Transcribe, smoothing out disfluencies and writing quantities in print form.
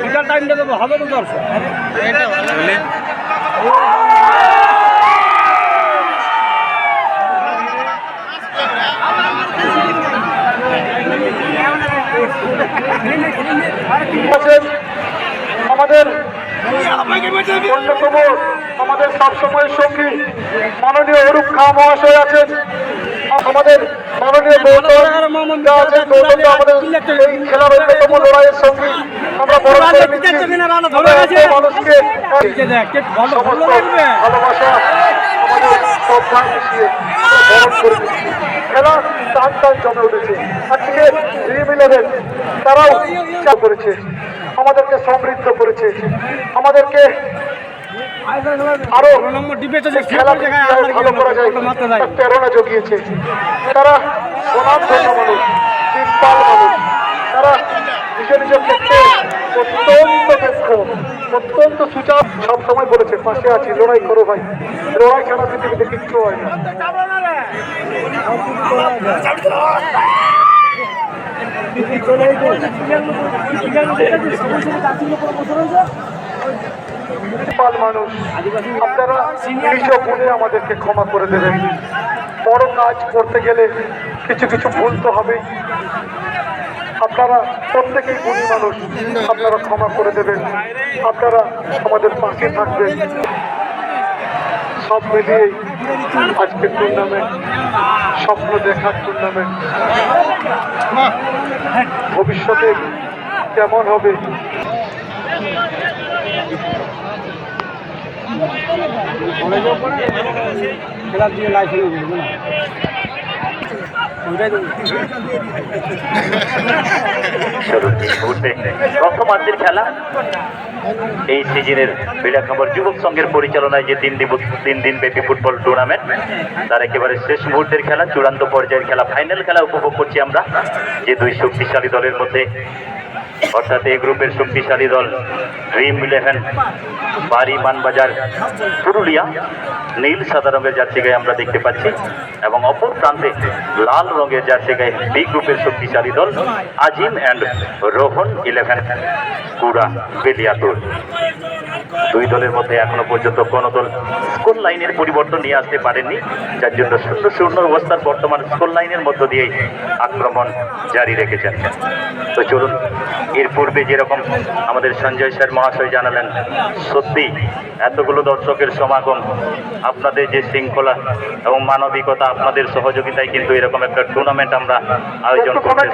বিকাল টাইমটা দেবো হবে তো দর্শক আমাদের অন্যতম আমাদের সবসময় সঙ্গী মাননীয় অরূপ খা মহাশয় আছেন, আমাদের মাননীয় গৌতম আছেন। গৌতম আমাদের এই খেলার অন্যতম লড়াইয়ের সঙ্গী। আমরা বড় করে নিচ্ছি মানুষকে ভালোবাসা আমাদের শ্রদ্ধা মিশিয়ে বরণ করে দিচ্ছি। খেলা টান টান জমে উঠেছে। আজকে ড্রিম11 তারাও করেছে, আমাদেরকে সমৃদ্ধ করেছে, আমাদেরকে আরো খেলা ভালো করা যায় প্রেরণা জগিয়েছে। তারা স্বনামধন্য মানুষ, দিকপাল মানুষ, তারা নিজ নিজ ক্ষেত্রে অত্যন্ত দক্ষ, অত্যন্ত সুচার। সবসময় বলেছে পাশে আছি, লড়াই করো ভাই, লড়াই ছাড়া পৃথিবীতে কিচ্ছু হয় না। মানুষ আপনারা নিজ গুণে আমাদেরকে ক্ষমা করে দেবেন। বড় কাজ করতে গেলে কিছু কিছু ভুল তো হবেই। আপনারা প্রত্যেকেই গুণী মানুষ, আপনারা ক্ষমা করে দেবেন, আপনারা আমাদের পাশে থাকবেন। সব মিলিয়েই আজকের টুর্নামেন্ট স্বপ্ন দেখার টুর্নামেন্ট। ভবিষ্যতে কেমন হবে প্রথমার্ধের খেলা এই সিজনের বিরাখামর যুবক সংঘের পরিচালনায় যে তিন দিন ব্যাপী ফুটবল টুর্নামেন্ট, তার একেবারে শেষ মুহূর্তের খেলা, চূড়ান্ত পর্যায়ের খেলা, ফাইনাল খেলা উপভোগ করছি আমরা। যে দুই শক্তিশালী দলের মধ্যে, অর্থাৎ এই গ্রুপের শক্তিশালী দল ড্রিম11 বাড়ি মানবাজার পুরুলিয়া নীল সাদা রঙের জার্সি গায়ে আমরা দেখতে পাচ্ছি, এবং অপর প্রান্তে লাল রঙের জার্সি গায়ে বি গ্রুপের শক্তিশালী দল আজিম অ্যান্ড রোহন 11 কুড়া বেলিয়াতুর। দুই দলের মধ্যে এখনো পর্যন্ত কোনো দল স্কোর লাইনের পরিবর্তন নিয়ে আসতে পারেননি, যার জন্য 0-0 অবস্থার বর্তমান স্কোর লাইনের মধ্য দিয়েই আক্রমণ জারি রেখেছেন। তো চলুন, এর পূর্বে যেরকম আমাদের সঞ্জয় স্যার মহাশয় জানালেন, সত্যি এতগুলো দর্শকের সমাগম, আপনাদের যে শৃঙ্খলা এবং মানবিকতা, আপনাদের সহযোগিতায় কিন্তু এরকম একটা টুর্নামেন্ট আমরা আয়োজন করতে